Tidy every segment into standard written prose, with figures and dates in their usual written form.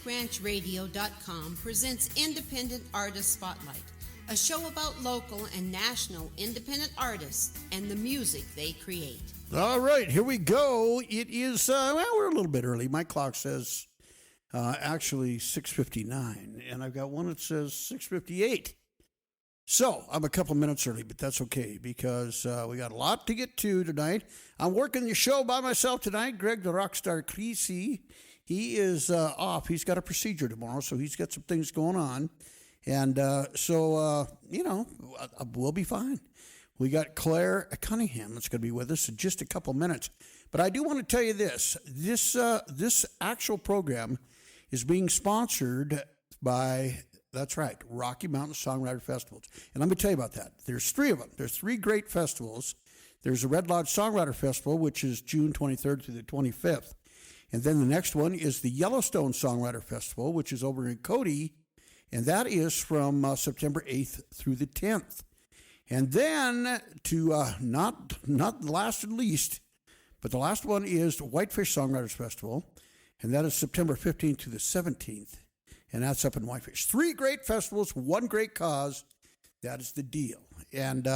MusicRanchRadio.com presents Independent Artist Spotlight, a show about local and national independent artists and the music they create. All right, here we go. It is, we're a little bit early. My clock says actually 6:59, and I've got one that says 6:58. So I'm a couple minutes early, but that's okay because we got a lot to get to tonight. I'm working the show by myself tonight. Greg, the Rockstar Creasy, he is off. He's got a procedure tomorrow, so he's got some things going on. And we'll be fine. We got Clare Cunningham that's going to be with us in just a couple minutes. But I do want to tell you this. This actual program is being sponsored by, that's right, Rocky Mountain Songwriter Festivals. And let me tell you about that. There's three of them. There's three great festivals. There's the Red Lodge Songwriter Festival, which is June 23rd through the 25th. And then the next one is the Yellowstone Songwriter Festival, which is over in Cody, and that is from September 8th through the 10th. And then to not last and least, but the last one is the Whitefish Songwriters Festival, and that is September 15th to the 17th, and that's up in Whitefish. Three great festivals, one great cause. That is the deal. And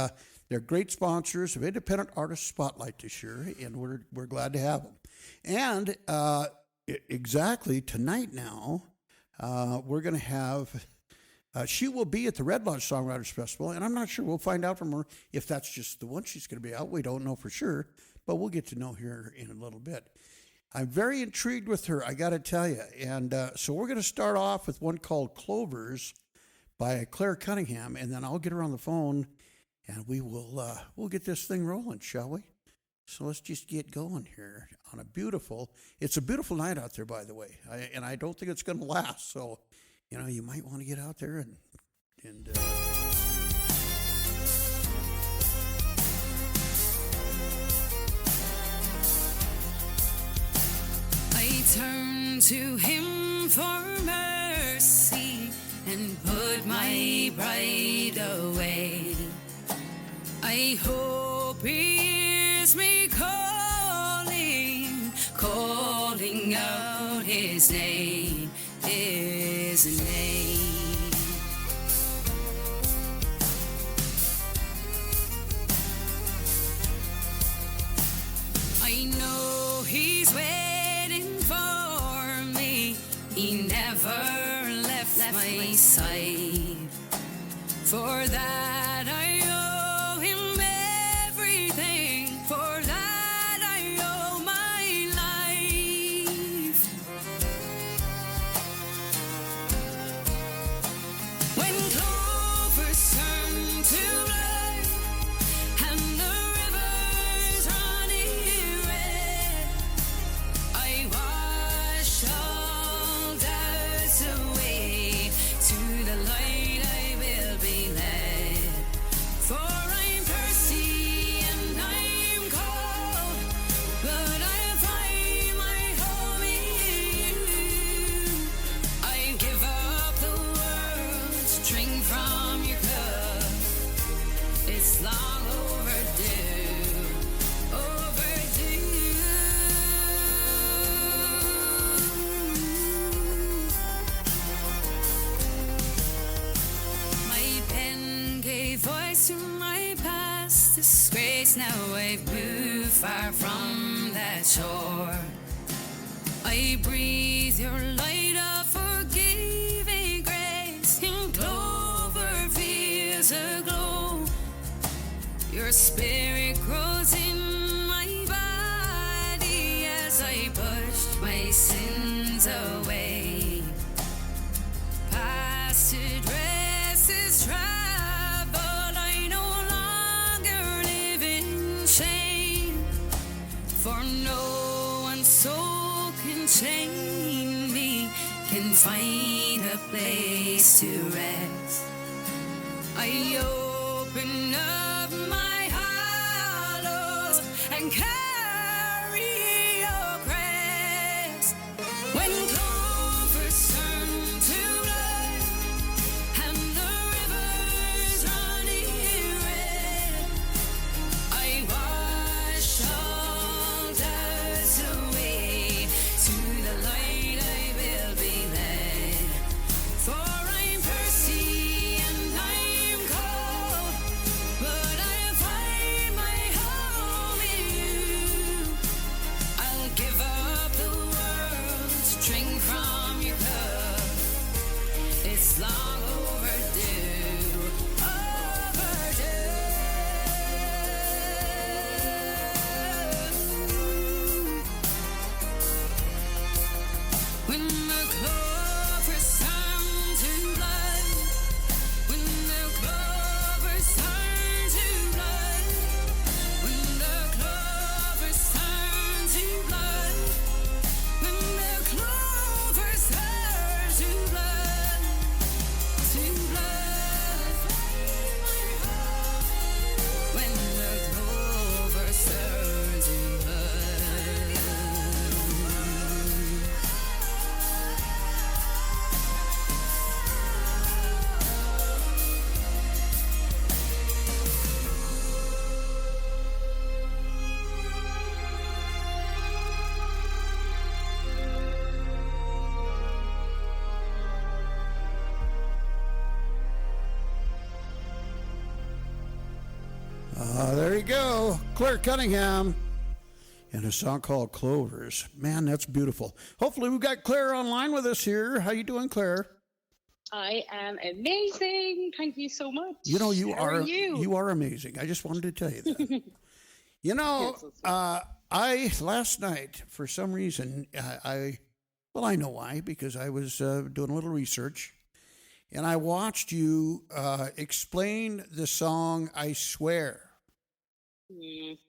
they're great sponsors of Independent Artist Spotlight this year, and we're glad to have them. And exactly tonight now, we're going to have, she will be at the Red Lodge Songwriters Festival, and I'm not sure. We'll find out from her if that's just the one she's going to be out. We don't know for sure, but we'll get to know her in a little bit. I'm very intrigued with her, I got to tell you. And so we're going to start off with one called Clovers by Clare Cunningham, and then I'll get her on the phone, and we'll get this thing rolling, shall we? So let's just get going here on it's a beautiful night out there, by the way. And I don't think it's going to last. So, you might want to get out there and I turn to him for mercy and put my pride away. I hope he hears me calling out his name, his name. I know he's waiting for me. He never left my side. For that I owe him everything. For that I owe my life. When clovers turn to blood and the rivers running red, I wash all doubts away. To the light I will be led. For I'm thirsty and I'm cold, but I'll find my home in you. I give up the world to drink from your cup. It's long overdue, overdue. My pen gave voice to my past disgrace. Now I've moved far from that shore. I breathe your light of forgiving grace. In clover fields aglow. Your spirit grows in my body as I push my sins away. Past addresses traveled, I no longer live in shame. For no one soul can chain me, can find a place to rest. I open up my hollows and carry your crest. When clovers turn to blood and the rivers running red, I wash all doubts away. To the light I will be led. drink from your cup. It's long overdue, overdue. When the clovers turn to blood, when the clovers turn to blood, when the clovers turn to blood, when the clovers turn to blood, to blood, when the clovers turn to blood. There you go, Clare Cunningham, and a song called Clovers. Man, that's beautiful. Hopefully we've got Clare online with us here. How you doing, Clare? I am amazing. Thank you so much. You know, How are you? You are amazing. I just wanted to tell you that. You know, I last night, for some reason, I know why, because I was doing a little research, and I watched you explain the song "I Swear."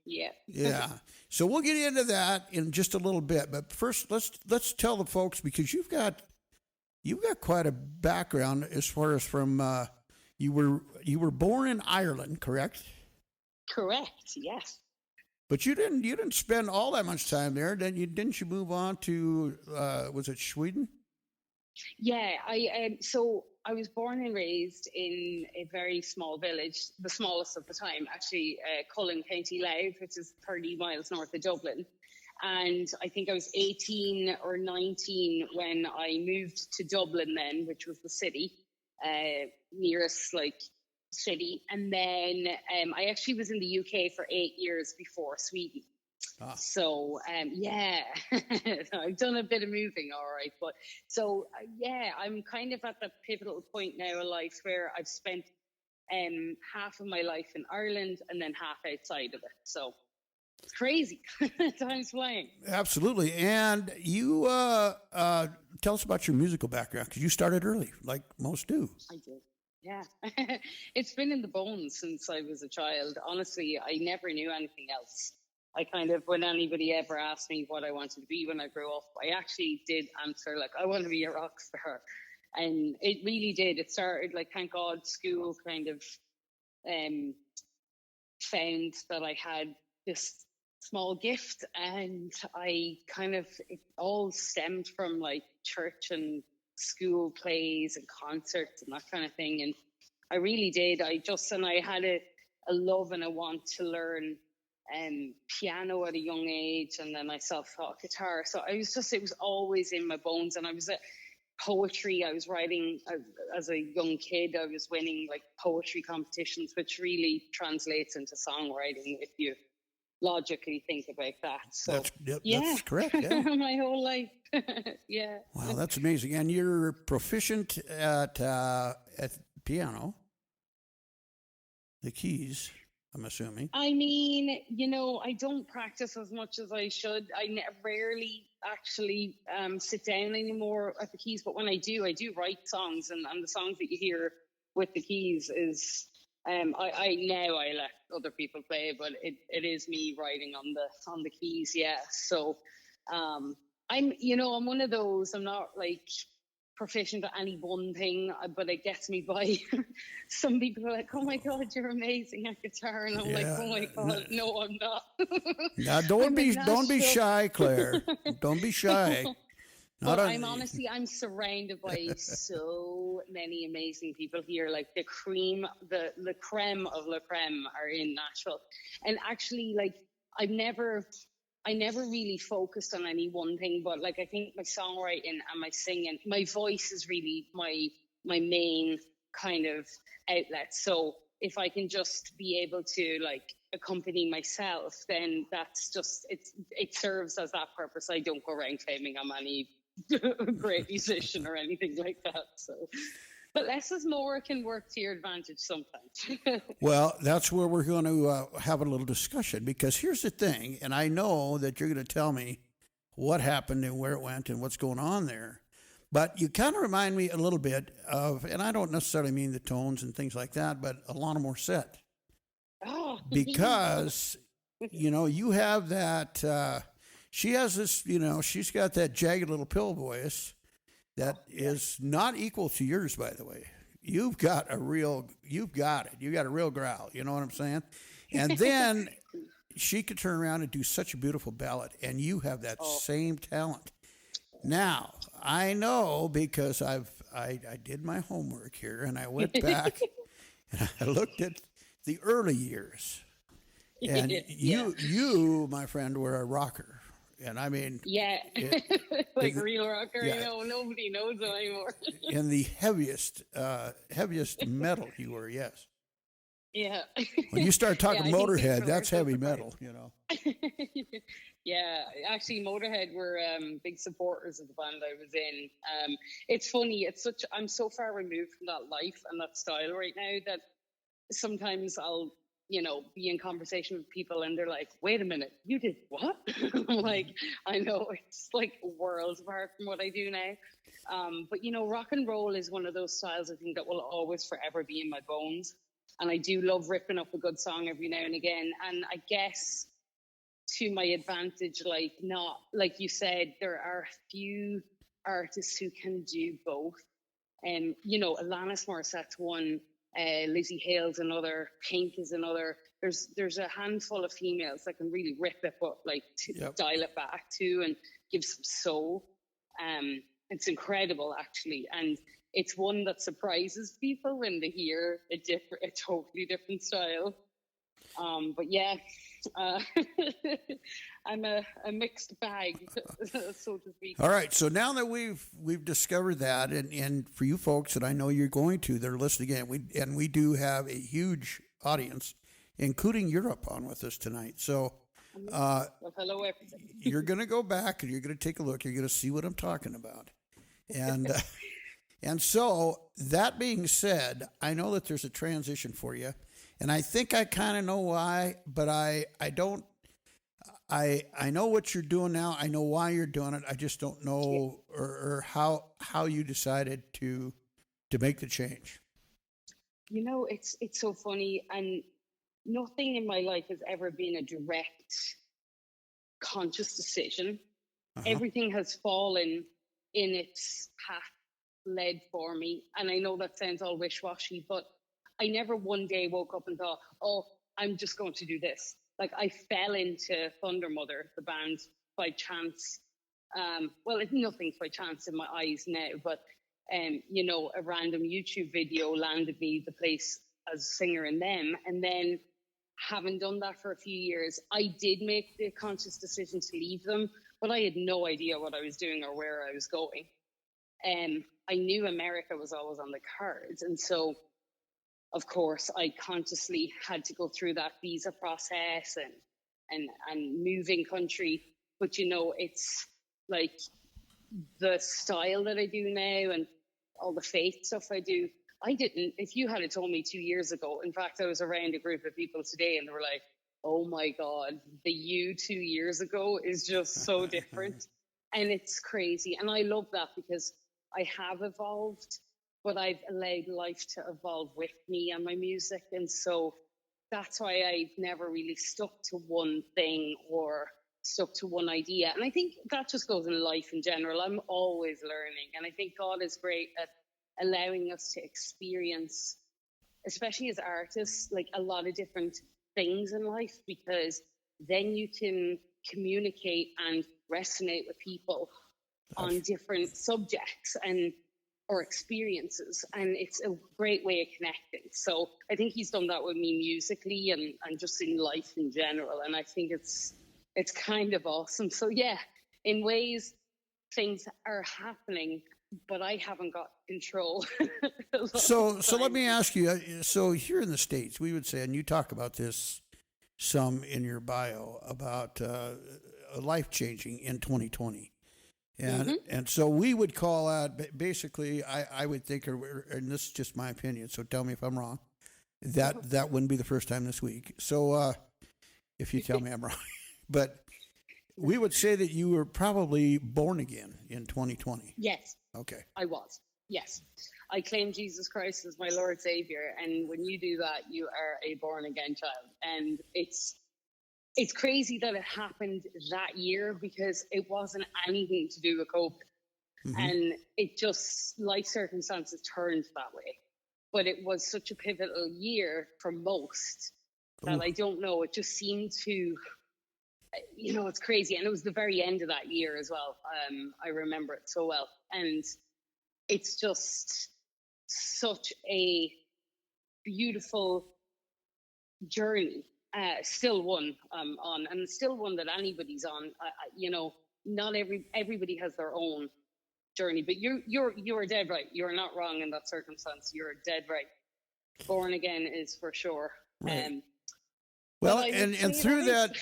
Yeah. Yeah. So we'll get into that in just a little bit, but first let's tell the folks, because you've got quite a background as far as from you were born in Ireland, correct? Correct. Yes. But you didn't spend all that much time there. Didn't you move on to was it Sweden? Yeah. So I was born and raised in a very small village, the smallest of the time, actually, Cullen, County Louth, which is 30 miles north of Dublin. And I think I was 18 or 19 when I moved to Dublin then, which was the city, nearest city. And then I actually was in the UK for 8 years before Sweden. Ah. So, yeah, I've done a bit of moving, all right. But so, yeah, I'm kind of at the pivotal point now in life where I've spent half of my life in Ireland and then half outside of it. So it's crazy. Time's flying. Absolutely. And you tell us about your musical background, because you started early, like most do. I did. Yeah. It's been in the bones since I was a child. Honestly, I never knew anything else. I kind of, when anybody ever asked me what I wanted to be when I grew up, I actually did answer, I want to be a rock star. And it really did. It started, thank God, school kind of found that I had this small gift, and it all stemmed from church and school plays and concerts and that kind of thing. And I really did. I had a love and a want to learn piano at a young age, and then I self-taught guitar. So it was always in my bones. And I was at poetry. I was writing as a young kid. I was winning poetry competitions, which really translates into songwriting if you logically think about that. So that's correct. Yeah. My whole life. Yeah. Wow, that's amazing. And you're proficient at piano, the keys, I'm assuming. I mean, I don't practice as much as I should. I rarely actually sit down anymore at the keys, but when I do write songs, and the songs that you hear with the keys is I let other people play, but it is me writing on the keys. Yeah. So I'm one of those. I'm not proficient at any one thing, but it gets me by. Some people are like, "Oh my God, you're amazing at guitar," and I'm like, "Oh my God, no, I'm not." Now, don't be shy, Clare. Don't be shy. But I'm surrounded by so many amazing people here. The creme of la creme are in Nashville. And actually, I never really focused on any one thing, but I think my songwriting and my singing, my voice is really my main kind of outlet. So if I can just be able to accompany myself, then that's just, it serves as that purpose. I don't go around claiming I'm any a great musician or anything like that. So, but less is more can work to your advantage sometimes. Well, that's where we're going to have a little discussion, because here's the thing, and I know that you're going to tell me what happened and where it went and what's going on there. But you kind of remind me a little bit of, and I don't necessarily mean the tones and things like that, but Alana Morissette. Oh, Because, you have that, she has this, she's got that jagged little pill voice that is not equal to yours, by the way. You've got it. You got a real growl. You know what I'm saying? And then she could turn around and do such a beautiful ballad, and you have that same talent. Now, I know, because I did my homework here, and I went back and I looked at the early years, and you, my friend, were a rocker. And I mean, like real rocker. Nobody knows it anymore. In the heaviest metal, you were, yes. Yeah. When you start talking Motorhead, that's heavy metal, Yeah, actually, Motorhead were big supporters of the band I was in. It's funny. I'm so far removed from that life and that style right now that sometimes I'll be in conversation with people and they're like, wait a minute, you did what? I'm like, I know, it's like worlds apart from what I do now. But, rock and roll is one of those styles I think that will always forever be in my bones. And I do love ripping up a good song every now and again. And I guess to my advantage, like you said, there are a few artists who can do both. And, Alanis Morissette's one, Lizzie Hale's another, Pink is another. There's a handful of females that can really rip it up, dial it back to and give some soul. It's incredible, actually, and it's one that surprises people when they hear a totally different style. But yeah, I'm a mixed bag, so to speak. All right, so now that we've discovered that, and for you folks that I know you're going to, they're listening again, we do have a huge audience, including Europe, on with us tonight. So well, hello, everybody. You're going to go back and you're going to take a look. You're going to see what I'm talking about, and and so that being said, I know that there's a transition for you, and I think I kind of know why, but I don't. I know what you're doing now. I know why you're doing it. I just don't know or how you decided to make the change. It's so funny, and nothing in my life has ever been a direct, conscious decision. Everything has fallen in its path led for me, and I know that sounds all wish-washy, but I never one day woke up and thought, "Oh, I'm just going to do this." Like, I fell into Thunder Mother, the band, by chance. Nothing's by chance in my eyes now, but, a random YouTube video landed me the place as a singer in them. And then, having done that for a few years, I did make the conscious decision to leave them, but I had no idea what I was doing or where I was going. I knew America was always on the cards. And so, of course, I consciously had to go through that visa process and moving country. But, it's like the style that I do now and all the faith stuff I do. If you had told me 2 years ago, in fact, I was around a group of people today and they were like, oh my God, the you 2 years ago is just so different. And it's crazy. And I love that because I have evolved, but I've allowed life to evolve with me and my music. And so that's why I've never really stuck to one thing or stuck to one idea. And I think that just goes in life in general. I'm always learning. And I think God is great at allowing us to experience, especially as artists, like a lot of different things in life, because then you can communicate and resonate with people on different subjects or experiences, and it's a great way of connecting. So I think he's done that with me musically and just in life in general, and I think it's kind of awesome. So yeah, in ways things are happening, but I haven't got control. So let me ask you, so here in the States, we would say, and you talk about this some in your bio, about life changing in 2020. And so we would call that basically. I would think, and this is just my opinion. So tell me if I'm wrong. That wouldn't be the first time this week. So if you tell me I'm wrong, but we would say that you were probably born again in 2020. Yes, Okay. I was. Yes. I claim Jesus Christ as my Lord Savior. And when you do that, you are a born again child. And it's crazy that it happened that year because it wasn't anything to do with COVID. And it just, life circumstances turned that way. But it was such a pivotal year for most that I don't know. It just seemed to, it's crazy. And it was the very end of that year as well. I remember it so well. And it's just such a beautiful journey. Still one on, and still one that anybody's on. Not everybody has their own journey, but you're dead right. You're not wrong in that circumstance. You're dead right. Born again is for sure. Right. Well, and through that,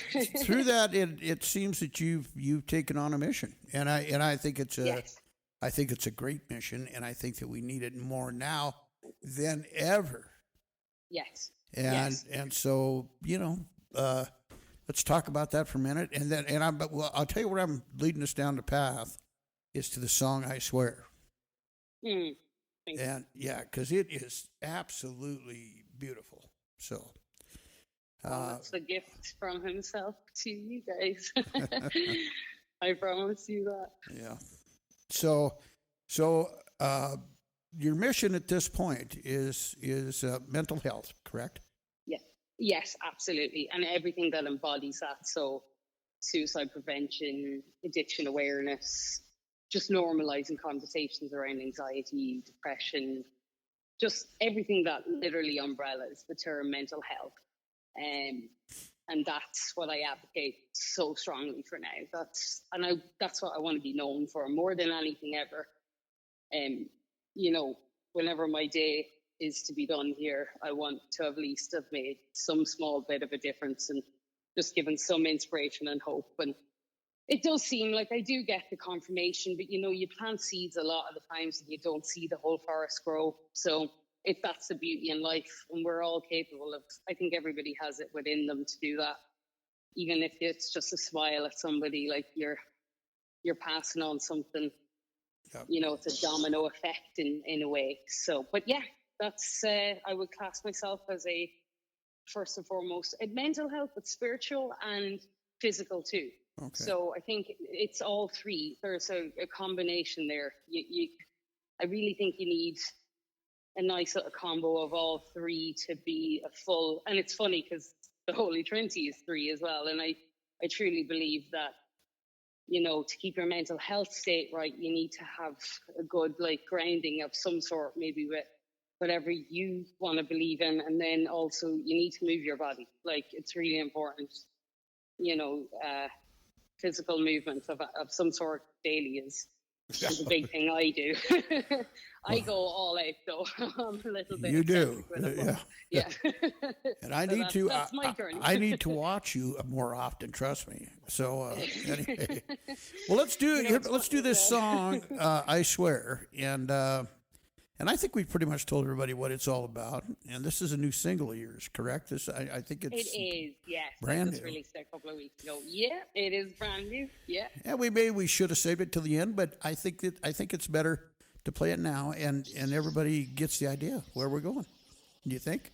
it seems that you've taken on a mission, and I think it's a great mission, and I think that we need it more now than ever. Yes. And so let's talk about that for a minute, and I'll tell you where I'm leading us down the path is to the song "I Swear." And yeah, because it is absolutely beautiful. So. It's a gift from himself to you guys. I promise you that. Yeah. So, your mission at this point is mental health, correct? Yeah. Yes, absolutely, and everything that embodies that. So, suicide prevention, addiction awareness, just normalizing conversations around anxiety, depression, just everything that literally umbrellas the term mental health. And that's what I advocate so strongly for now. That's what I want to be known for more than anything ever. Whenever my day is to be done here, I want to at least have made some small bit of a difference and just given some inspiration and hope. And it does seem like I do get the confirmation, but you plant seeds a lot of the times and you don't see the whole forest grow. So if that's the beauty in life, and we're all capable of, I think everybody has it within them to do that. Even if it's just a smile at somebody, like you're passing on something, Yep. It's a domino effect in a way. So, but yeah, that's, I would class myself as first and foremost, mental health, but spiritual and physical too. Okay. So I think it's all three. There's a combination there. I really think you need a nice little combo of all three to be a full, and it's funny because the Holy Trinity is three as well. And I truly believe that, to keep your mental health state right, you need to have a good grounding of some sort, maybe with whatever you want to believe in. And then also you need to move your body. It's really important, physical movement of some sort daily is a big thing I do. I go all out though. I'm a little bit. You do, yeah. And I So need to. That's my journey. I need to watch you more often. Trust me. So anyway, well, let's do this song. I Swear, and I think we pretty much told everybody what it's all about. And this is a new single of yours, correct? I think it's. It is, yes. Brand It was new. released a couple of weeks ago. Yeah, it is brand new. Yeah. Yeah, we should have saved it till the end, but I think it's better to play it now, and everybody gets the idea where we're going. Do you think?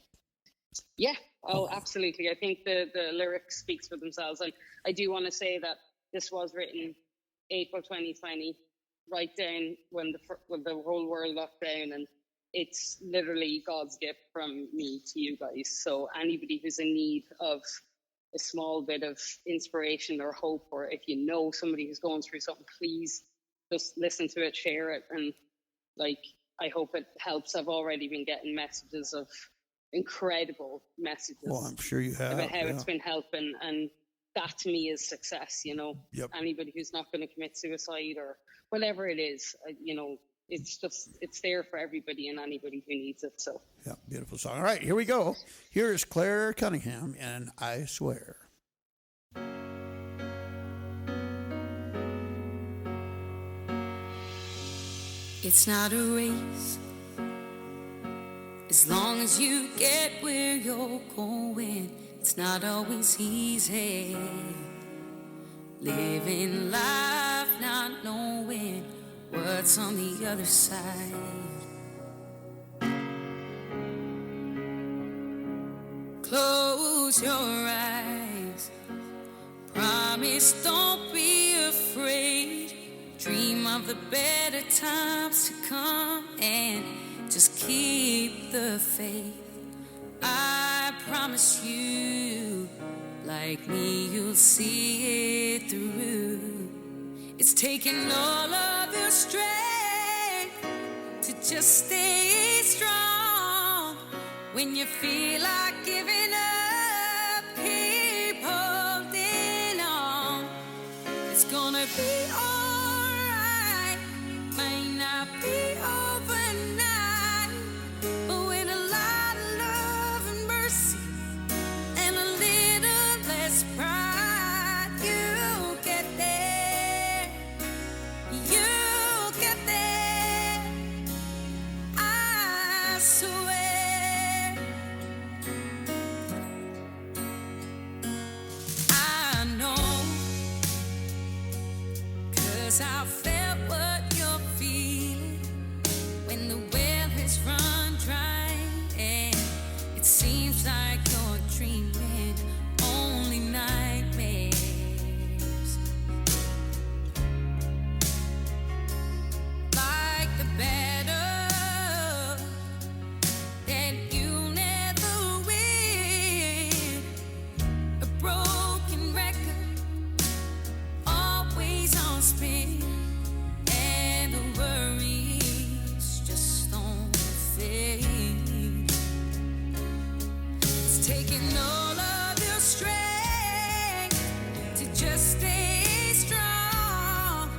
Yeah. Oh, absolutely. I think the lyrics speaks for themselves. And I do want to say that this was written April 2020, right down when the whole world locked down, and it's literally God's gift from me to you guys. So anybody who's in need of a small bit of inspiration or hope, or if you know somebody who's going through something, please just listen to it, share it, and I hope it helps. I've already been getting messages of incredible messages. Well, I'm sure you have. About how it's been helping, and that to me is success. Yep. Anybody who's not going to commit suicide or whatever it is, it's there for everybody and anybody who needs it. So Yeah, beautiful song. All right, here we go. Here is Clare Cunningham, and I Swear. It's not a race. As long as you get where you're going, it's not always easy. Living life not knowing what's on the other side. Close your eyes. Promise, don't be afraid. Dream of the better times to come and just keep the faith. I promise you, like me, you'll see it through. It's taking all of your strength to just stay strong. When you feel like giving up, keep holding on. It's gonna be alright. Might not be overnight, but with a lot of love and mercy and a little less pride, you'll get there. You'll get there. I swear. I know, 'cause I felt what you're feeling when the well has run dry and it seems like you're dreaming only nightmares. Like the battle that you never win, a broken record always on spin, and the worries just don't fade. It's taking all of your strength to just stay strong.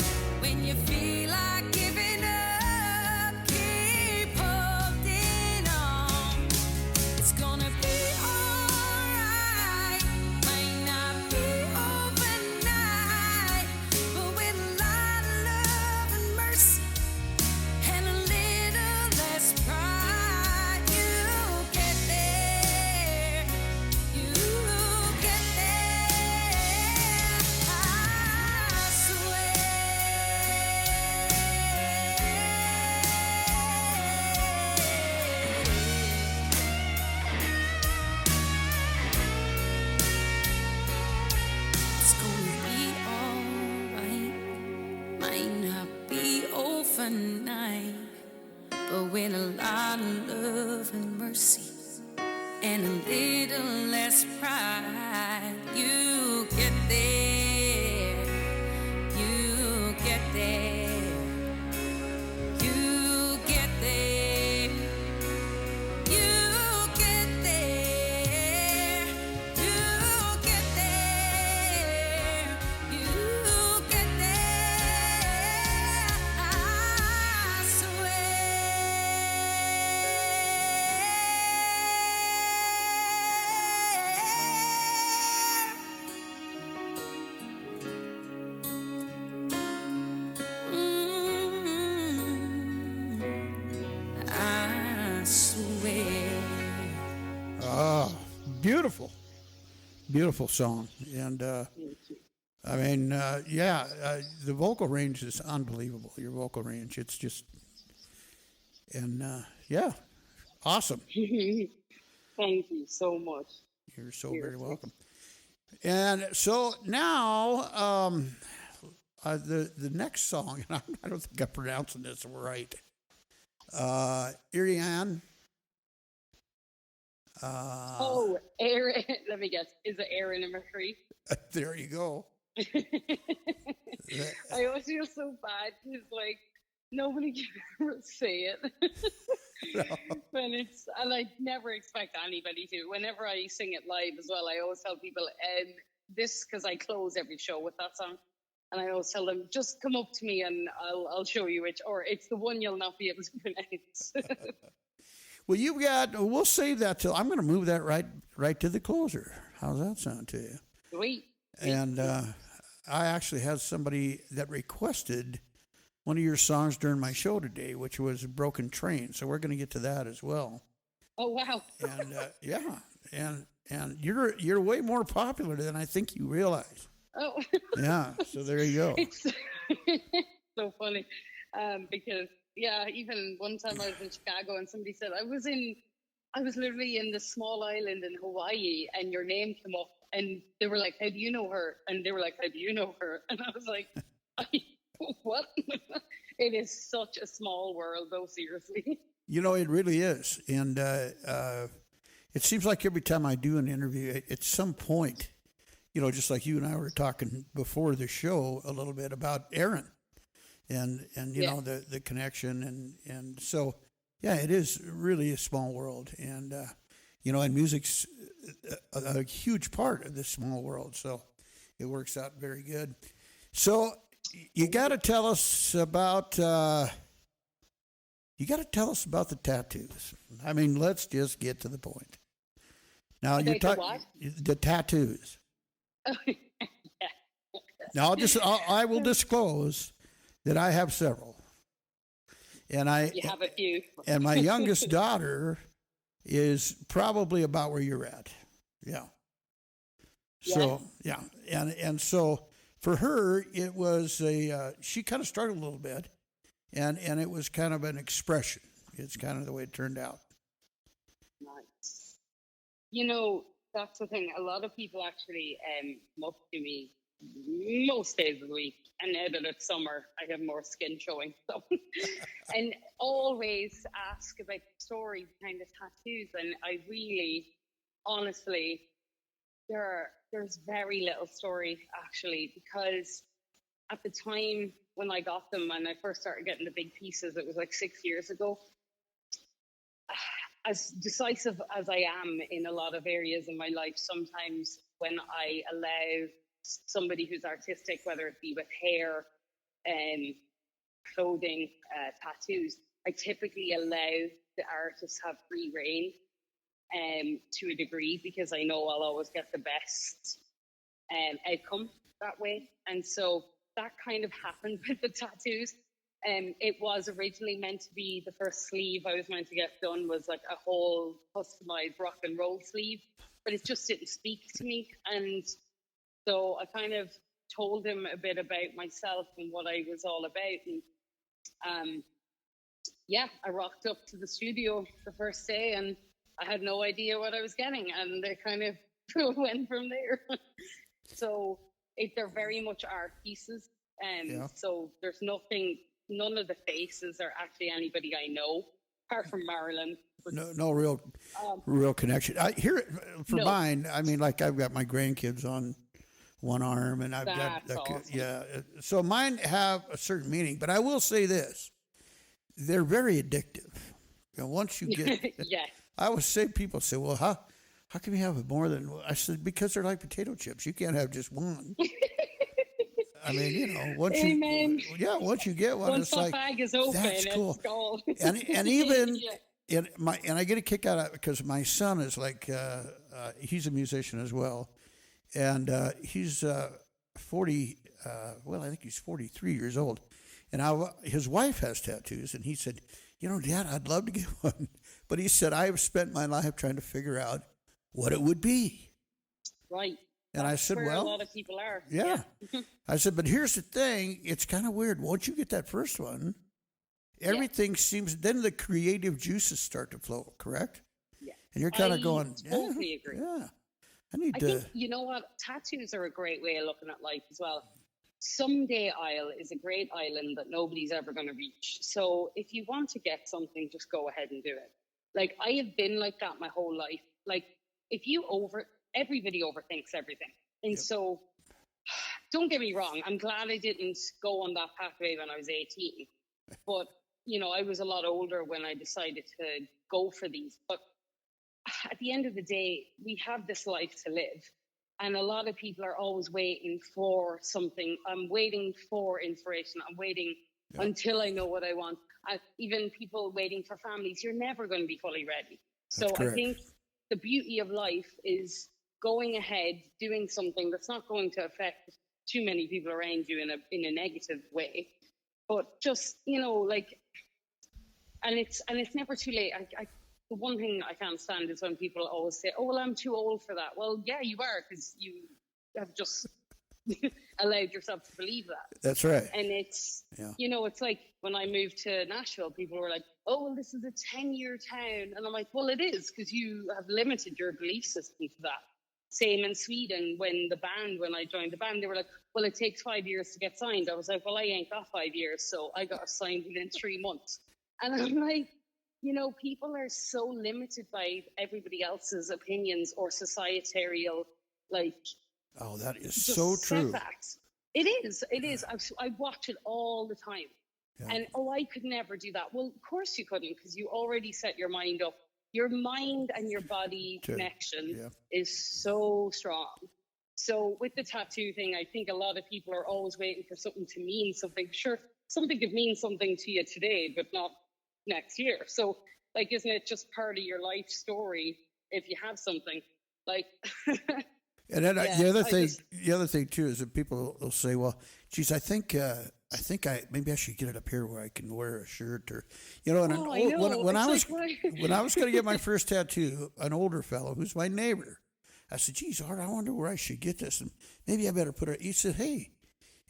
When you feel like giving up, keep holding on. It's gonna be alright. Might not be overnight, but with a lot of love and mercy and a little less pride, you'll get there. You'll get there. I swear. It's gonna be alright. Might not be overnight, but with a lot of love and mercy and a little less pride, you get there. You get there. You get there. You get there. You get there. You get there. I swear. I swear. Ah, beautiful, beautiful song. And I mean, the vocal range is unbelievable. Your vocal range, it's just, and yeah, awesome. Thank you so much. You're so very welcome. And so now, the next song, and I don't think I'm pronouncing this right. Irian. Oh, Aaron. Let me guess. Is it Aaron and McCree? There you go. I always feel so bad because, like, nobody can ever say it. When it's, and I never expect anybody to. Whenever I sing it live as well, I always tell people, this, because I close every show with that song. And I always tell them, just come up to me and I'll show you which, or it's the one you'll not be able to pronounce. Well, we'll save that till, I'm going to move that right to the closer. How's that sound to you? Sweet. And I actually had somebody that requested one of your songs during my show today, which was "Broken Train." So we're going to get to that as well. Oh, wow. And yeah, and you're way more popular than I think you realize. Oh. Yeah. So there you go. It's so funny. Because, yeah, even one time I was in Chicago and somebody said, I was literally in this small island in Hawaii and your name came up and they were like, how do you know her? And they were like, how do you know her? And I was like, what? It is such a small world, though, seriously. You know, it really is. And it seems like every time I do an interview, at some point, you know, just like you and I were talking before the show a little bit about Aaron and you know, the connection. And so, yeah, it is really a small world. And, you know, and music's a huge part of this small world. So it works out very good. So you got to tell us about... You got to tell us about the tattoos. I mean, let's just get to the point. Now you're talking the tattoos. Oh, yeah. Now I will disclose that I have several, and You have a few. and my youngest daughter is probably about where you're at. Yeah. So yeah, and so for her it was she kind of started a little bit. And it was kind of an expression. It's kind of the way it turned out. Nice. You know, that's the thing. A lot of people actually come up to me most days of the week. And now that it's summer, I have more skin showing. So, and always ask about the story behind the tattoos. And I really, honestly, there's very little story actually, because at the time when I got them and I first started getting the big pieces, it was like 6 years ago. As decisive as I am in a lot of areas in my life, sometimes when I allow somebody who's artistic, whether it be with hair, clothing, tattoos, I typically allow the artist have free reign to a degree, because I know I'll always get the best outcome that way. And so that kind of happened with the tattoos. It was originally meant to be the first sleeve I was meant to get done was like a whole customized rock and roll sleeve, but it just didn't speak to me. And so I kind of told him a bit about myself and what I was all about. And I rocked up to the studio the first day and I had no idea what I was getting, and it kind of went from there. So they're very much art pieces. So there's none of the faces are actually anybody I know, apart from Marilyn. No real connection. I hear it for mine. I mean, like I've got my grandkids on one arm, and I've got awesome. So mine have a certain meaning, but I will say this: they're very addictive. You know, once you get, I always say, people say, "Well, how can you have more than?" I said, because they're like potato chips. You can't have just one. I mean, you know, once you get one, once it's like, bag is open, that's cool. It's gone. And even and I get a kick out of it because my son is like he's a musician as well, and he's 40. Well, I think he's 43 years old, and his wife has tattoos, and he said, "You know, Dad, I'd love to get one," but he said, "I have spent my life trying to figure out what it would be." Right. And I said, where well, a lot of people are. Yeah. I said, but here's the thing. It's kind of weird. Once you get that first one, everything seems, then the creative juices start to flow, correct? Yeah. And you're kind of going, totally agree. Yeah. I think, you know what? Tattoos are a great way of looking at life as well. Someday Isle is a great island that nobody's ever going to reach. So if you want to get something, just go ahead and do it. Like, I have been like that my whole life. Like, everybody overthinks everything. And so, don't get me wrong, I'm glad I didn't go on that pathway when I was 18. But, you know, I was a lot older when I decided to go for these. But at the end of the day, we have this life to live. And a lot of people are always waiting for something. I'm waiting for inspiration. I'm waiting until I know what I want. Even people waiting for families, you're never going to be fully ready. So I think the beauty of life is going ahead, doing something that's not going to affect too many people around you in a negative way. But just, like, and it's never too late. The one thing I can't stand is when people always say, "Oh, well, I'm too old for that." Well, yeah, you are, because you have just allowed yourself to believe that. That's right. And it's, it's like when I moved to Nashville, people were like, "Oh, well, this is a 10-year town." And I'm like, well, it is, because you have limited your belief system to that. Same in Sweden, when I joined the band, they were like, "Well, it takes 5 years to get signed." I was like, well, I ain't got 5 years, so I got signed within 3 months. And I'm like, people are so limited by everybody else's opinions or societal, like, oh, that is so true. Setbacks. It is. I watch it all the time. Yeah. And, I could never do that. Well, of course you couldn't, because you already set your mind up. Your mind and your body connection is so strong. So with the tattoo thing, I think a lot of people are always waiting for something to mean something. Sure, something could mean something to you today, but not next year. So, like, isn't it just part of your life story if you have something? Like, and then the other thing too is that people will say, "Well, geez, I think maybe I should get it up here where I can wear a shirt," or when I was going to get my first tattoo, an older fellow who's my neighbor, I said, "Geez, Art, I wonder where I should get this, and maybe I better put it." He said, "Hey,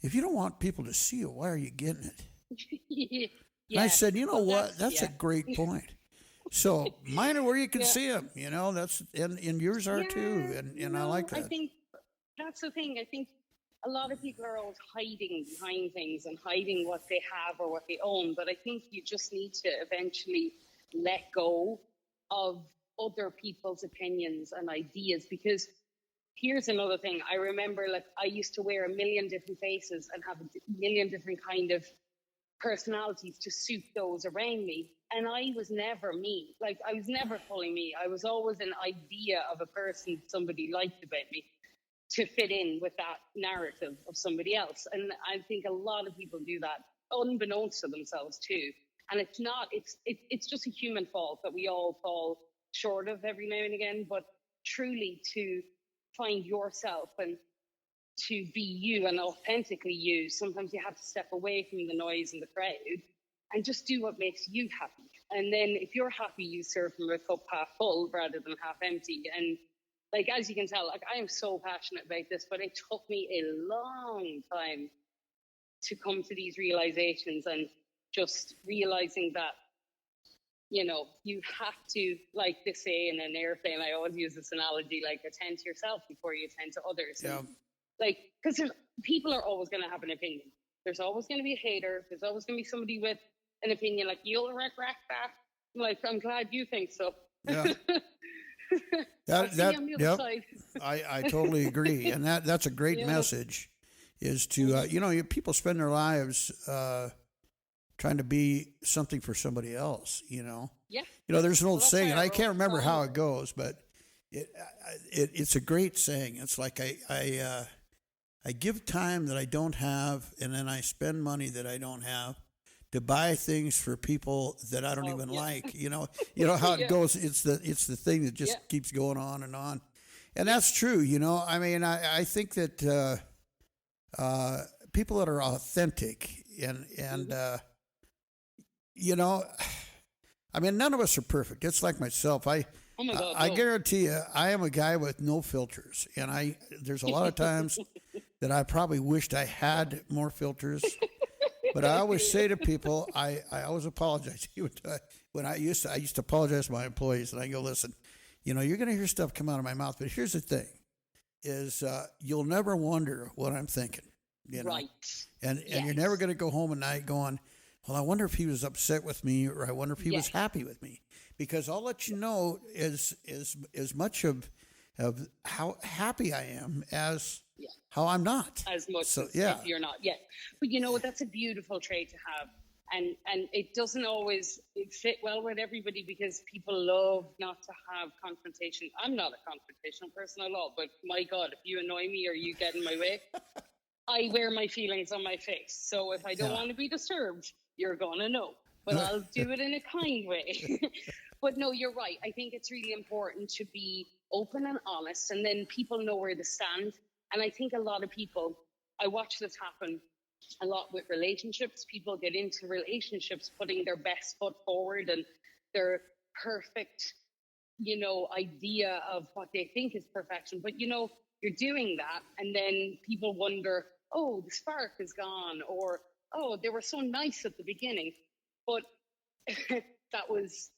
if you don't want people to see it, why are you getting it?" And I said, what? That's a great point. So mine are where you can see them, that's, and yours are too. And I like that. I think that's the thing. I think a lot of people are always hiding behind things and hiding what they have or what they own. But I think you just need to eventually let go of other people's opinions and ideas, because here's another thing. I remember, like, I used to wear a million different faces and have a million different kind of personalities to suit those around me, and I was never me. Like, I was never fully me. I was always an idea of a person somebody liked about me to fit in with that narrative of somebody else. And I think a lot of people do that unbeknownst to themselves too. And it's just a human fault that we all fall short of every now and again. But truly, to find yourself and to be you and authentically you, sometimes you have to step away from the noise and the crowd and just do what makes you happy. And then if you're happy, you serve from a cup half full rather than half empty. And, like, as you can tell, like, I am so passionate about this, but it took me a long time to come to these realizations, and just realizing that, you have to, like they say in an airplane, I always use this analogy, like, attend to yourself before you attend to others. Yeah. And, like, because people are always going to have an opinion. There's always going to be a hater. There's always going to be somebody with an opinion, like, you'll regret that. Like, I'm glad you think so. Yeah. I totally agree. And that's a great message, is to, people spend their lives trying to be something for somebody else, Yeah. There's an old saying, and I can't remember how it goes, but it's a great saying. It's like, I give time that I don't have, and then I spend money that I don't have to buy things for people that I don't even like. You know how it goes. It's the thing that just keeps going on. And that's true. I mean, I think that people that are authentic and I mean, none of us are perfect. It's like myself. I guarantee you, I am a guy with no filters, and there's a lot of times that I probably wished I had more filters. But I always say to people, I always apologize. When I used to apologize to my employees, and I go, listen, you're going to hear stuff come out of my mouth, but here's the thing: is you'll never wonder what I'm thinking, right? And you're never going to go home at night going, well, I wonder if he was upset with me, or I wonder if he was happy with me, because I'll let you know is as much of how happy I am as how I'm not. As much as if you're not. Yeah. But that's a beautiful trait to have. And it doesn't always fit well with everybody, because people love not to have confrontation. I'm not a confrontational person at all, but my God, if you annoy me or you get in my way, I wear my feelings on my face. So if I don't want to be disturbed, you're going to know. But I'll do it in a kind way. But no, you're right. I think it's really important to be open and honest, and then people know where to stand. And I think a lot of people, I watch this happen a lot with relationships. People get into relationships putting their best foot forward and their perfect, idea of what they think is perfection. But, you're doing that. And then people wonder, oh, the spark is gone, or, oh, they were so nice at the beginning. But that was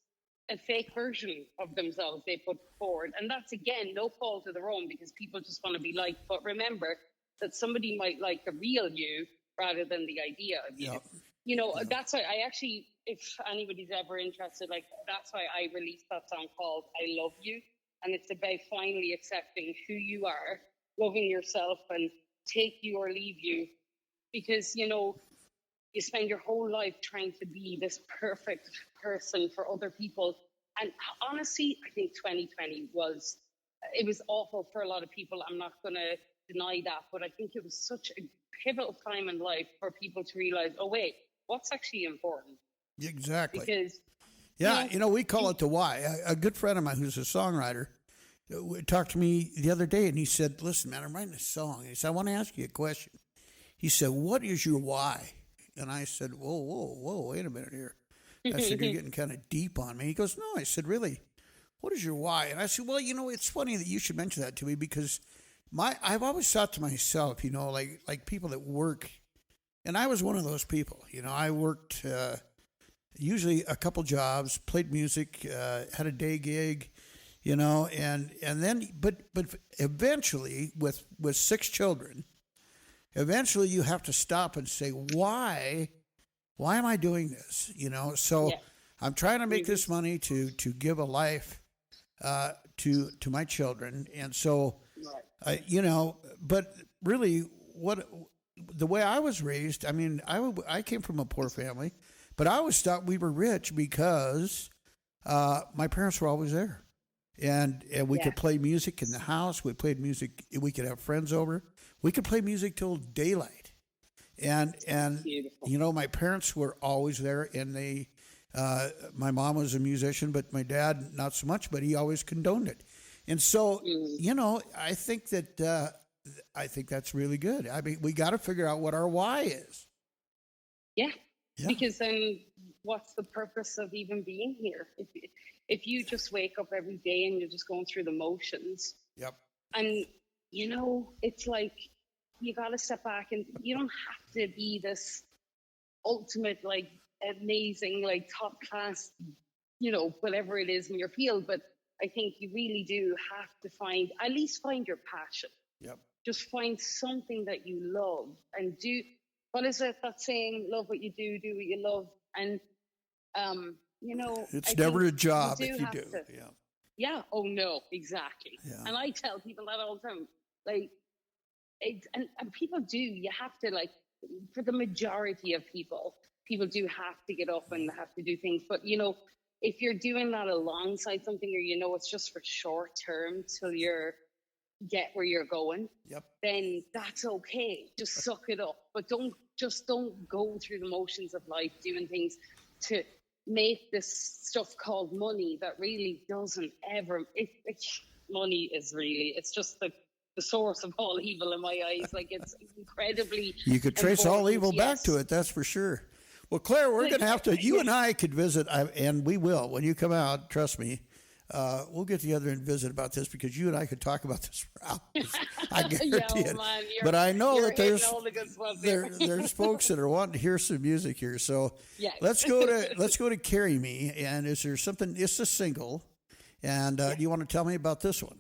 a fake version of themselves they put forward. And that's, again, no fault of their own, because people just want to be liked. But remember that somebody might like the real you rather than the idea of you. Yep. That's why I actually, if anybody's ever interested, that's why I released that song called I Love You. And it's about finally accepting who you are, loving yourself, and take you or leave you. Because, you spend your whole life trying to be this perfect person for other people. And honestly, I think 2020 was awful for a lot of people. I'm not going to deny that, but I think it was such a pivotal time in life for people to realize, oh, wait, what's actually important? Exactly. Because, we call it the why. A good friend of mine who's a songwriter talked to me the other day, and he said, listen, man, I'm writing a song. He said, I want to ask you a question. He said, what is your why? And I said, whoa, wait a minute here. I said, you're getting kind of deep on me. He goes, no. I said, really? What is your why? And I said, well, it's funny that you should mention that to me, because I've always thought to myself, like people that work, and I was one of those people. I worked usually a couple jobs, played music, had a day gig, and then, but eventually with 6 children, eventually you have to stop and say, why am I doing this? So I'm trying to make this money to give a life to my children. And so, but really the way I was raised, I mean, I came from a poor family, but I always thought we were rich because my parents were always there. And we could play music in the house. We played music. We could have friends over. We could play music till daylight. And my parents were always there, and my mom was a musician, but my dad not so much, but he always condoned it. And so, I think that's really good. I mean, we got to figure out what our why is. Yeah. Because then what's the purpose of even being here? If you just wake up every day and you're just going through the motions. Yep. And, it's like you got to step back, and you don't have to be this ultimate, amazing, top class, whatever it is in your field. But I think you really do have to find your passion. Yep. Just find something that you love and do. What is it, that saying? Love what you do what you love. And, it's never a job if you do. Yeah. Oh, no, exactly. Yeah. And I tell people that all the time. And people do. You have to, for the majority of people do have to get up and have to do things. But, if you're doing that alongside something, or, it's just for short term till you get where you're going, then that's okay. Just suck it up. But don't go through the motions of life doing things to make this stuff called money that really doesn't ever. Money is really, it's just the source of all evil in my eyes. It's incredibly. You could trace all evil back to it. That's for sure. Well, Claire, we're going to have to. You and I could visit, and we will when you come out. Trust me. We'll get together and visit about this, because you and I could talk about this for hours. I guarantee it. Man, but I know that there's folks that are wanting to hear some music here. So let's go to Carry Me. And is there something? It's a single. And do you want to tell me about this one?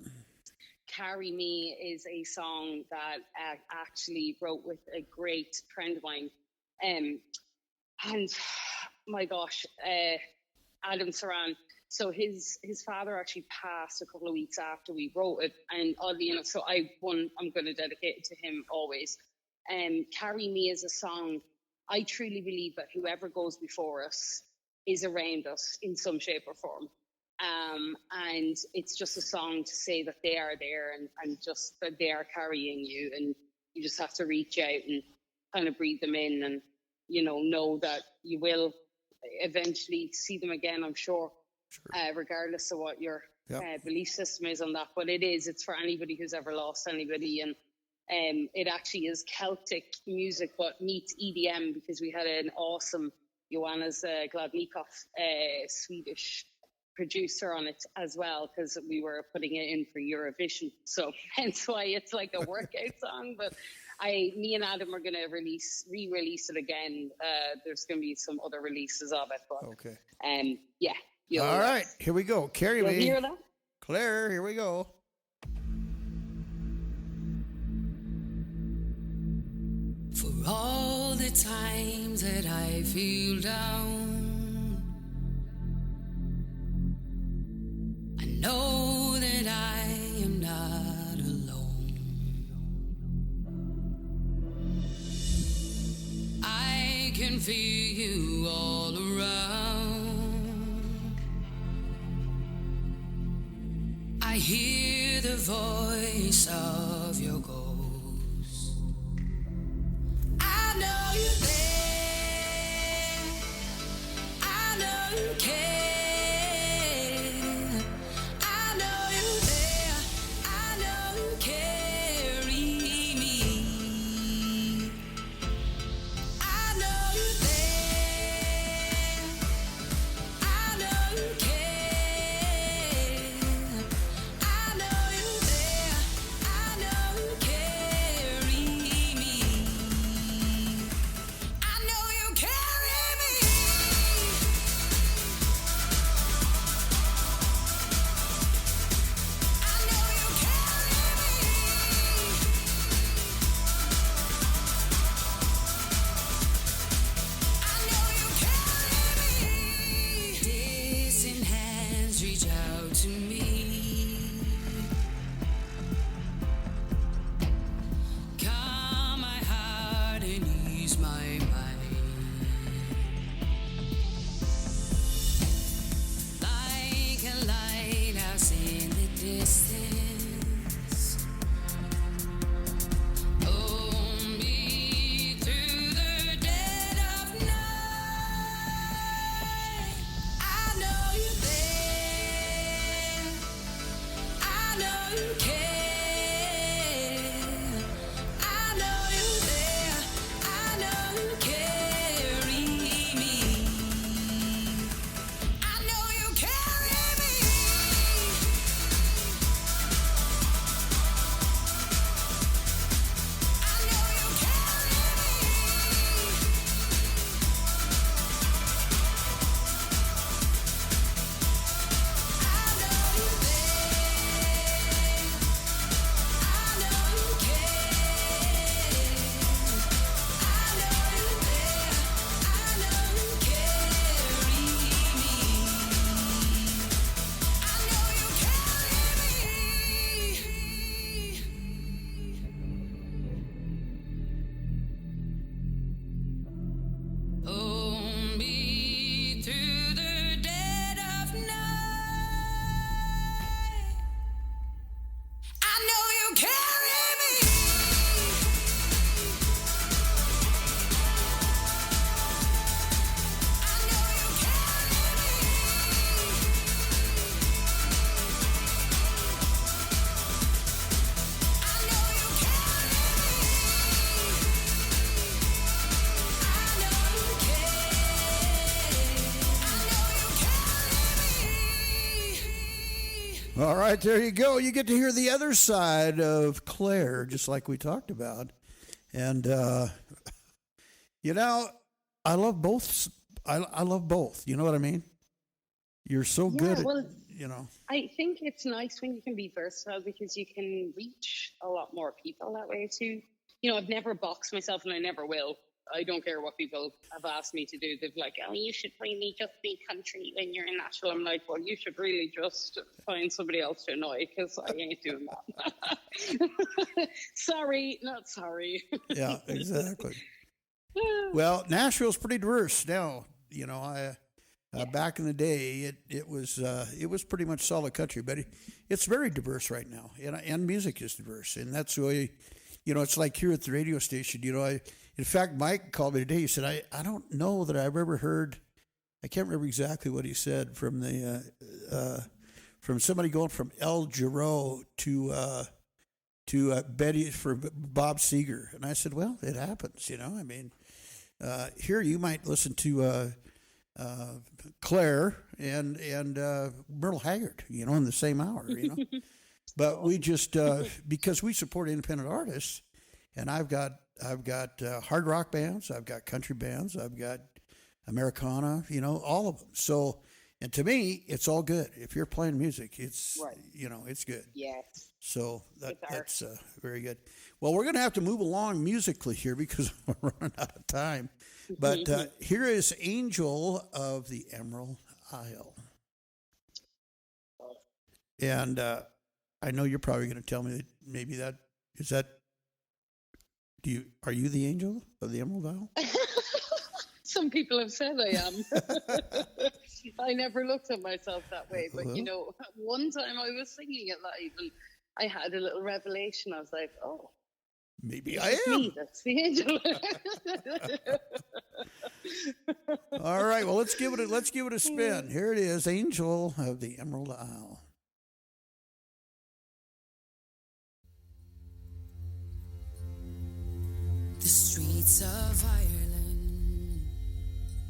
Carry Me is a song that I actually wrote with a great friend of mine. And my gosh, Adam Saran. So his father actually passed a couple of weeks after we wrote it, and oddly enough, so I'm going to dedicate it to him always. Carry Me is a song. I truly believe that whoever goes before us is around us in some shape or form. And it's just a song to say that they are there, and just that they are carrying you, and you just have to reach out and kind of breathe them in, and, know that you will eventually see them again, I'm sure. Sure. Regardless of what your belief system is on that. But it's for anybody who's ever lost anybody. It actually is Celtic music, but meets EDM, because we had an awesome Johannes Gladnikov, Swedish producer on it as well, because we were putting it in for Eurovision. So hence why it's like a workout song. But me and Adam are going to re-release it again. There's going to be some other releases of it. But, Okay. yeah. All right, here we go. Carry You'll me. hear that? Claire, here we go. For all the times that I feel down, I know that I am not alone. I can feel you all around. I hear the voice of your ghost. I know you're there. I know you care. I know you're there. I know you carry me. I know you're there. I know you care. I know you're there. I know you carry me. I know you carry me. I know you carry me. I know you carry me. Distant hands reach out to me. Calm my heart and ease my mind. Like a lighthouse in the distance. Hold me through the dead of night. I know you're there. I know you care. I know you're there. I know you carry me. I know you carry me. I know you carry me. I know you're there. I know you care. I know you're there. I know you carry me. I know you carry me. Hold me through the dead of night. I know you carry me. I know you carry me. I know you carry me. All right, there you go. You get to hear the other side of Claire, just like we talked about. And, you know, I love both. I love both. You know what I mean? You're so good at, well, you know. I think it's nice when you can be versatile, because you can reach a lot more people that way too. You know, I've never boxed myself, and I never will. I don't care what people have asked me to do. They've like, oh, you should really just be country when you're in Nashville. I'm like, well, you should really just find somebody else to annoy, because I ain't doing that. Sorry, not sorry. Yeah, exactly. Well, Nashville's pretty diverse now. You know, back in the day, it was pretty much solid country, but it's very diverse right now, and music is diverse, and that's really, you know, it's like here at the radio station. You know, in fact, Mike called me today. He said, I don't know that I've ever heard. I can't remember exactly what he said from the from somebody going from El Giro to Betty for Bob Seger, and I said, well, it happens, I mean, here you might listen to Claire and Myrtle Haggard, in the same hour, But we just because we support independent artists, and I've got hard rock bands, I've got country bands, I've got Americana, all of them. So, and to me, it's all good. If you're playing music, it's Right. It's good. Yes. So that's very good. Well, we're going to have to move along musically here because we're running out of time. But here is Angel of the Emerald Isle. And I know you're probably going to tell me that maybe are you the angel of the Emerald Isle? Some people have said I am. I never looked at myself that way. But, one time I was singing it live and I had a little revelation. I was like, oh. Maybe I am. Me, that's the angel. All right. Well, let's give it a spin. Here it is, Angel of the Emerald Isle. The streets of Ireland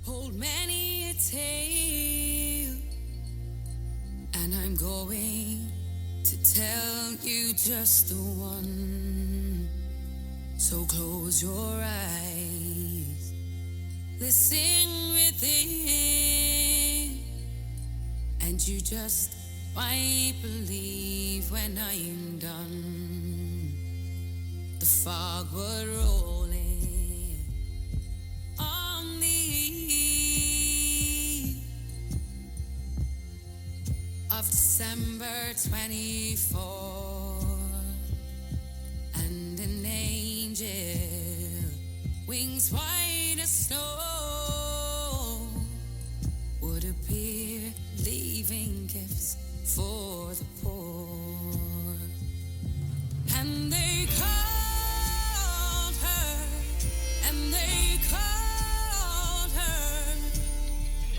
hold many a tale, and I'm going to tell you just the one. So close your eyes, listen within, and you just might believe when I'm done. The fog would rolling on the eve of December 24th, and an angel, wings white as snow, would appear, leaving gifts for the poor. And they called her, and they called her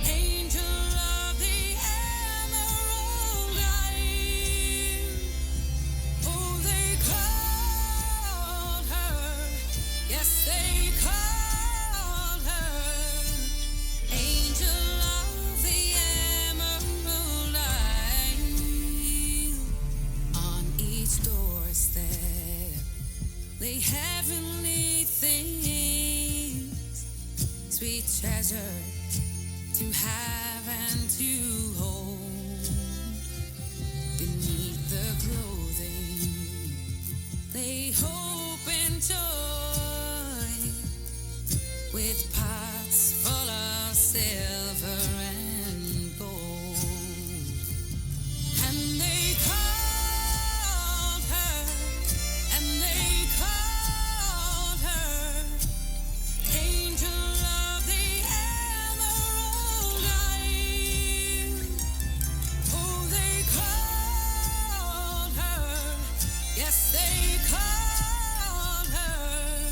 Angel of the Emerald Isle. Oh, they called her, yes, they called her Angel of the Emerald Isle. On each doorstep lay heavenly things, sweet treasure to have and to hold. Beneath the clothing lay hope and joy, with pots full of silver and gold. And they called her, and they called her Angel of the Emerald Isle. Oh, they called her, yes, they called her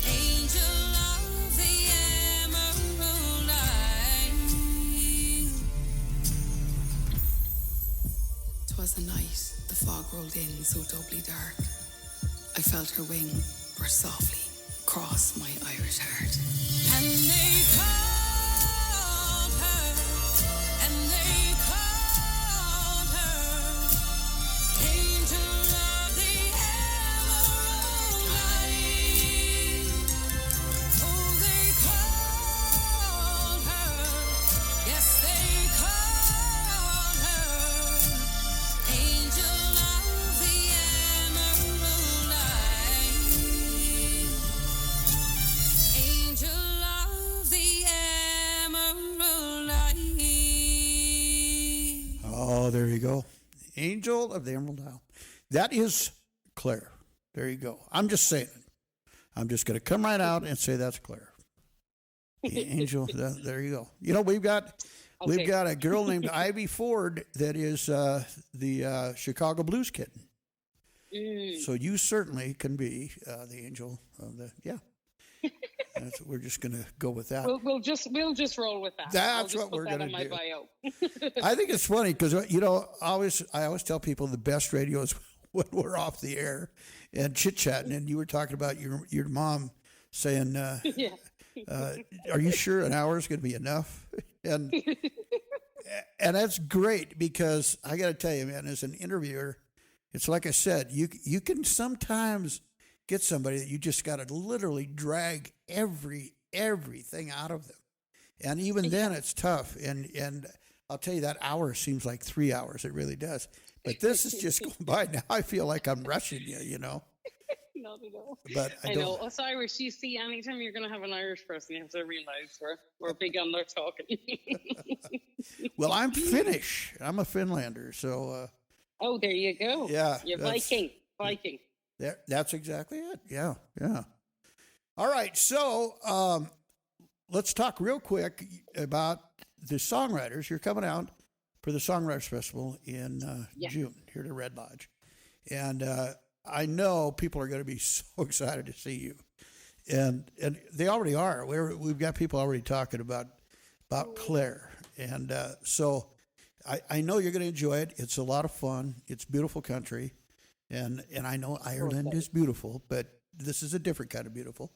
Angel of the Emerald Isle. 'Twas a night, the fog rolled in so doubly dark. I felt her wing brush softly cross my Irish heart. And they called her, and they called her Angel of the Emerald Isle. Oh, they called her, yes, they called her Angel of the Emerald Isle. Angel of the Emerald Isle. Oh, there you go. Angel of the Emerald Isle. That is Claire. There you go. I'm just saying it. I'm just going to come right out and say that's Claire. The Angel. There you go. We've got a girl named Ivy Ford that is the Chicago Blues Kitten. So you certainly can be the angel of the we're just going to go with that. We'll just roll with that. That's what we're going to my do. bio. I think it's funny because I always tell people the best radio is when we're off the air and chit chatting, and you were talking about your mom saying, Yeah. "Are you sure an hour is going to be enough?" And and that's great, because I got to tell you, man, as an interviewer, it's like I said, you can sometimes get somebody that you just got to literally drag everything out of them, and even then it's tough. And I'll tell you, that hour seems like 3 hours. It really does. But this is just going by. Now I feel like I'm rushing you, you know. Not at all. But I know us Irish, you see, anytime you're going to have an Irish person, you have to realize we're big on their talking. Well, I'm Finnish. I'm a Finlander, so. Oh, there you go. Yeah, You're that's- Viking. That's exactly it. Yeah, yeah. All right, so let's talk real quick about the songwriters. You're coming out for the Songwriters Festival in June here to Red Lodge, and I know people are going to be so excited to see you, and they already are. We've got people already talking about Clare, and so I know you're going to enjoy it. It's a lot of fun. It's beautiful country, and I know Ireland is beautiful, but this is a different kind of beautiful.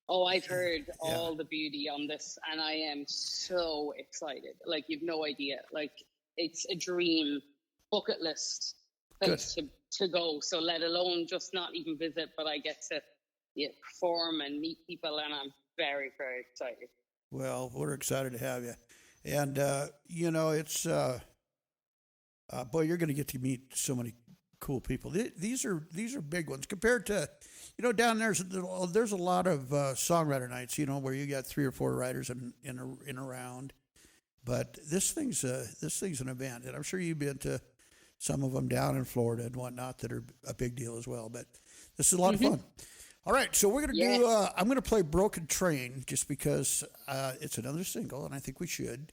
Oh, I've heard all the beauty on this, and I am so excited. Like, you've no idea. Like, it's a dream bucket list place to go. So let alone just not even visit, but I get to perform and meet people, and I'm very, very excited. Well, we're excited to have you. And, you know, it's, boy, you're going to get to meet so many cool people. These are big ones compared to, you know, down there's a lot of songwriter nights, you know, where you got 3 or 4 writers in a round. But this thing's an event, and I'm sure you've been to some of them down in Florida and whatnot that are a big deal as well. But this is a lot of fun. All right, so we're gonna do. I'm gonna play "Broken Train" just because it's another single, and I think we should.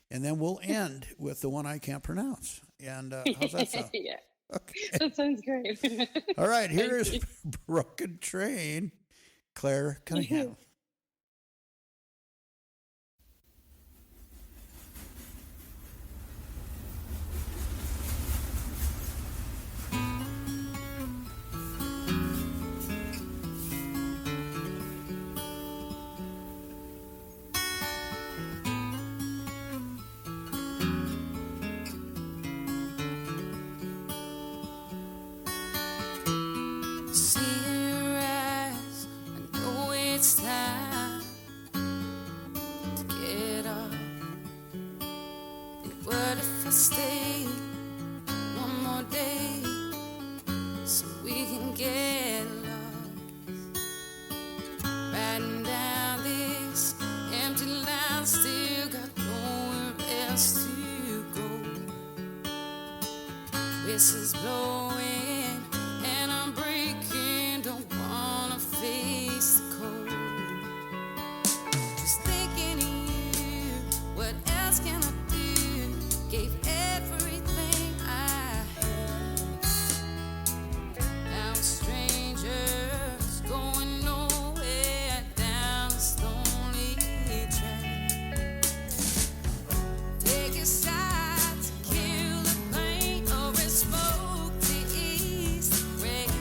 And then we'll end with the one I can't pronounce. And how's that sound? Yeah. Okay. That sounds great. All right, here is "Broken Train," Clare Cunningham. See your eyes, I know it's time to get up. But what if I stay one more day so we can get lost? Riding down this empty line, still got nowhere else to go. Whistles blowing and I'm breaking, don't wanna face the cold. Just thinking of you, what else can I do? Gave everything I had. Now strangers going nowhere down this lonely track. Take a shot to kill the pain, or it smoke to ease the rain.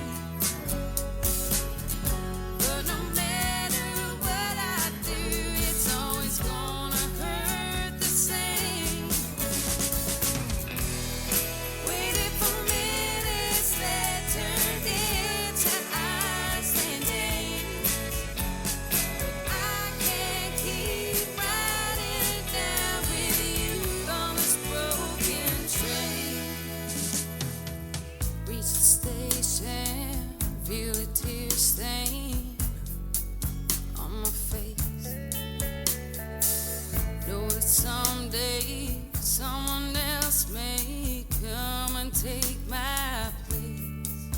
But no matter what I do, it's always gonna hurt the same. Waited for minutes that turned into hours and days. I can't keep riding down with you on this broken train. Reach the station, feel a tear stain on my face. Know that someday someone else may come and take my place.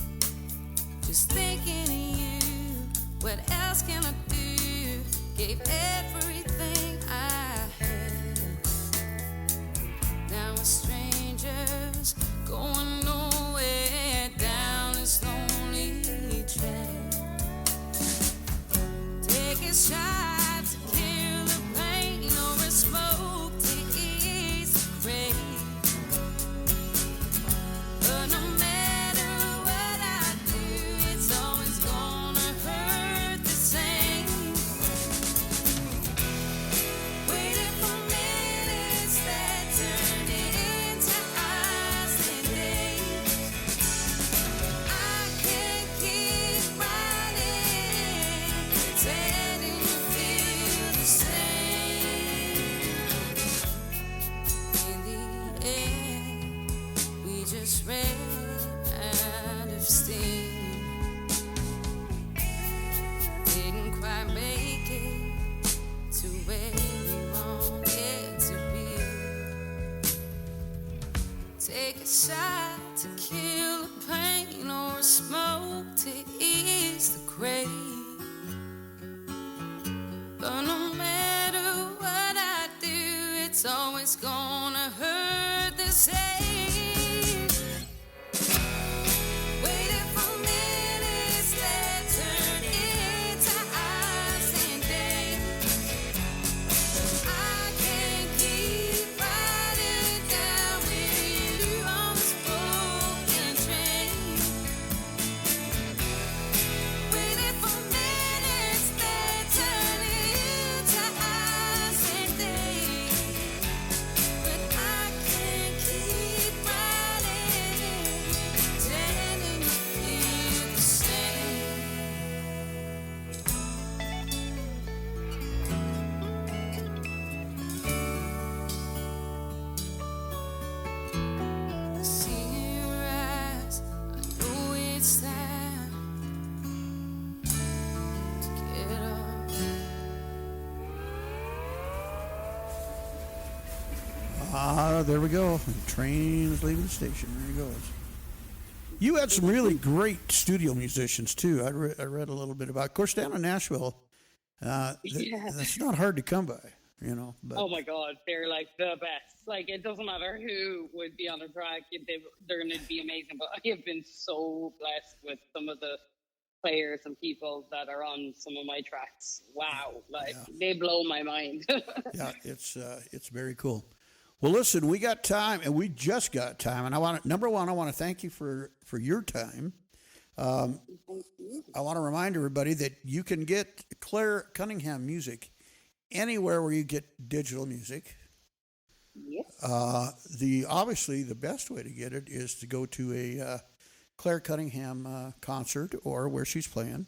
Just thinking of you, what else can I do? Gave everything I had. Now we're strangers going nowhere down this lonely track. Take a shot to kill the pain, or a smoke to ease the rain. But no matter what take a shot to kill the pain or a smoke to ease the crave. But no matter what I do, it's always gonna hurt the same. Waiting for minutes that turn into hours and days. I can't keep riding down with you on this broken train. Waiting for minutes that turn into hours and days. But I can't keep riding, pretending you feel the same. See your eyes, I know it's time to get up. There we go. The train is leaving the station. There he goes. You had some really great studio musicians too. I read a little bit about. Of course, down in Nashville, that's not hard to come by. You know. But, Oh my God, they're like the best. Like, it doesn't matter who would be on a track, they're going to be amazing. But I have been so blessed with some of the players and people that are on some of my tracks. Wow, like they blow my mind. yeah, it's very cool. Well, listen, we got time, and we just got time, and I want to thank you for your time. I want to remind everybody that you can get Clare Cunningham music anywhere where you get digital music. Yes. Obviously the best way to get it is to go to a Clare Cunningham concert or where she's playing,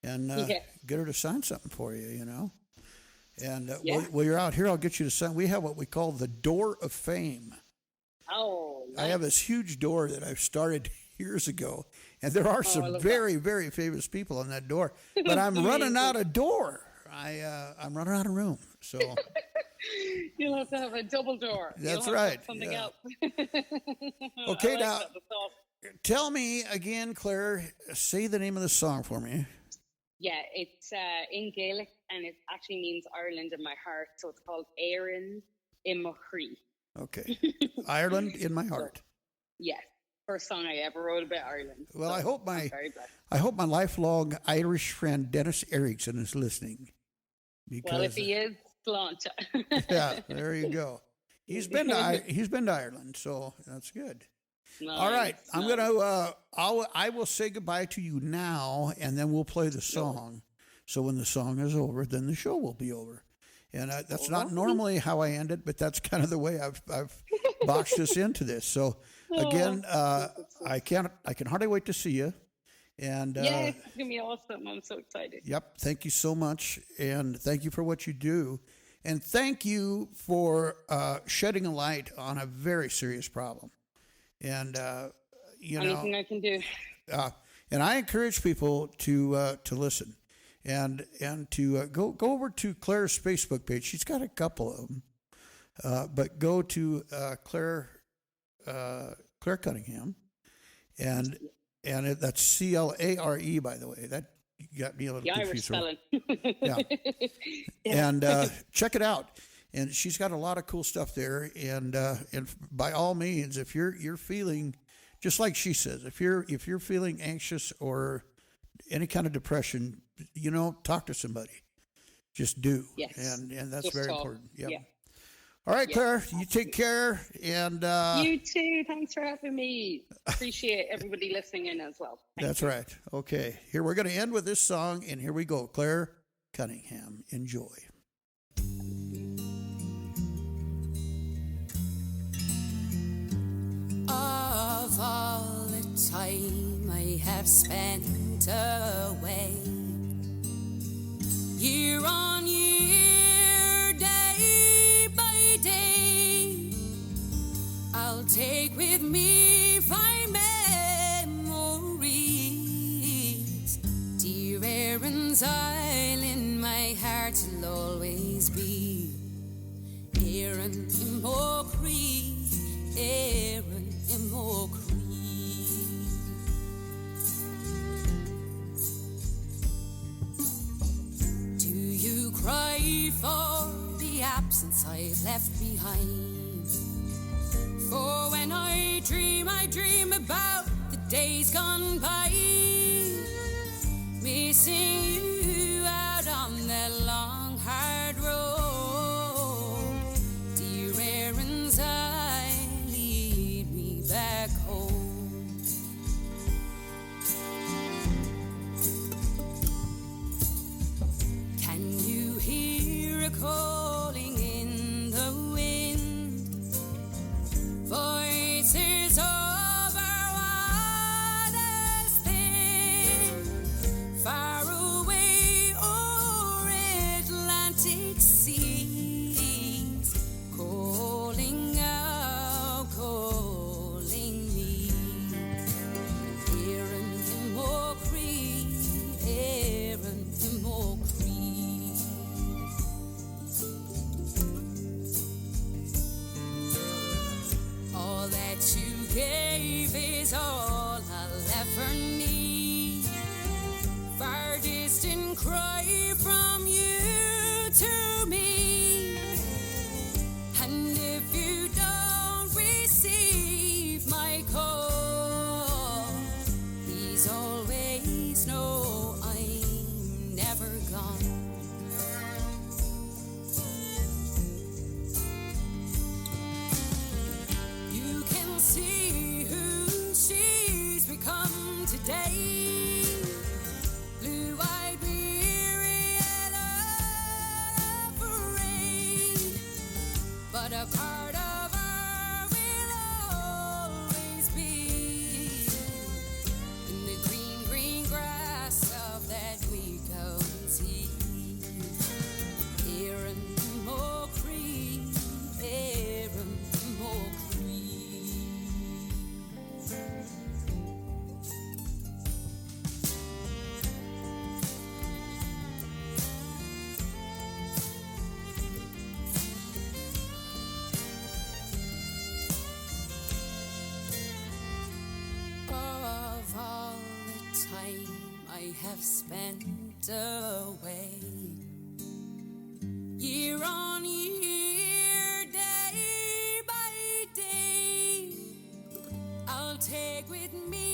and get her to sign something for you. You know. And while you're out here, I'll get you to sign. We have what we call the Door of Fame. Oh, nice. I have this huge door that I've started years ago, and there are some very, very famous people on that door. But I'm running out of door. I'm running out of room. So you'll have to have a double door. That's You'll have right. To have something Yeah. else. Okay, I like now that. That's awesome. tell me again, Claire. Say the name of the song for me. Yeah, it's in Gaelic, and it actually means Ireland in my heart. So it's called Éireann in my Chree. Okay, Ireland in my heart. Yeah, first song I ever wrote about Ireland. Well, So I hope I'm very blessed. I hope my lifelong Irish friend Dennis Erickson is listening. Because, Well, if he is, sláinte. yeah, there you go. He's been to Ireland, so that's good. Nice, All right, I'm nice. gonna I will say goodbye to you now, and then we'll play the song. So when the song is over, then the show will be over. And that's not normally how I end it, but that's kind of the way I've boxed us into this. So again, I can hardly wait to see you. And Yeah, it's gonna be awesome. I'm so excited. Yep. Thank you so much. And thank you for what you do. And thank you for shedding a light on a very serious problem. And, Anything I can do. and I encourage people to listen and to go over to Claire's Facebook page. She's got a couple of them. But go to Clare Cunningham. And that's CLARE, by the way. That got me a little Irish confused. spelling. Yeah. And check it out. And she's got a lot of cool stuff there. And by all means, if you're feeling, just like she says, if you're feeling anxious or any kind of depression, talk to somebody. Just do. Yes. And that's Just very talk. important. Yep. Yeah. All right, Claire, you take care. And You too. Thanks for having me. Appreciate everybody listening in as well. that's right. Okay. Here, we're going to end with this song. And here we go. Clare Cunningham. Enjoy. Of all the time I have spent away, year on year, day by day, I'll take with me fine memories. Dear Erin's Isle in my heart will always be. Erin in Mocree, Erin and more cream. Do you cry for the absence I've left behind? For when I dream about the days gone by, missing you out on that long hard road. Dear errands I lead me back home. Can you hear a calling in the wind? Voices over waters thin, far away o'er Atlantic seas, calling out, calling me. Aaron and Mocree, Aaron and Mocree. All that you gave is all I'll ever need. Far distant cry from you to me. And if you don't receive my call, please always know I'm never gone. You can see who she's become today. Blue-eyed, weary, and afraid. But a part of her will always be in the green, green grass of that we go and see. Aaron Mocree, Aaron Mocree. Of all the time I have spent away, year on year, day by day, I'll take with me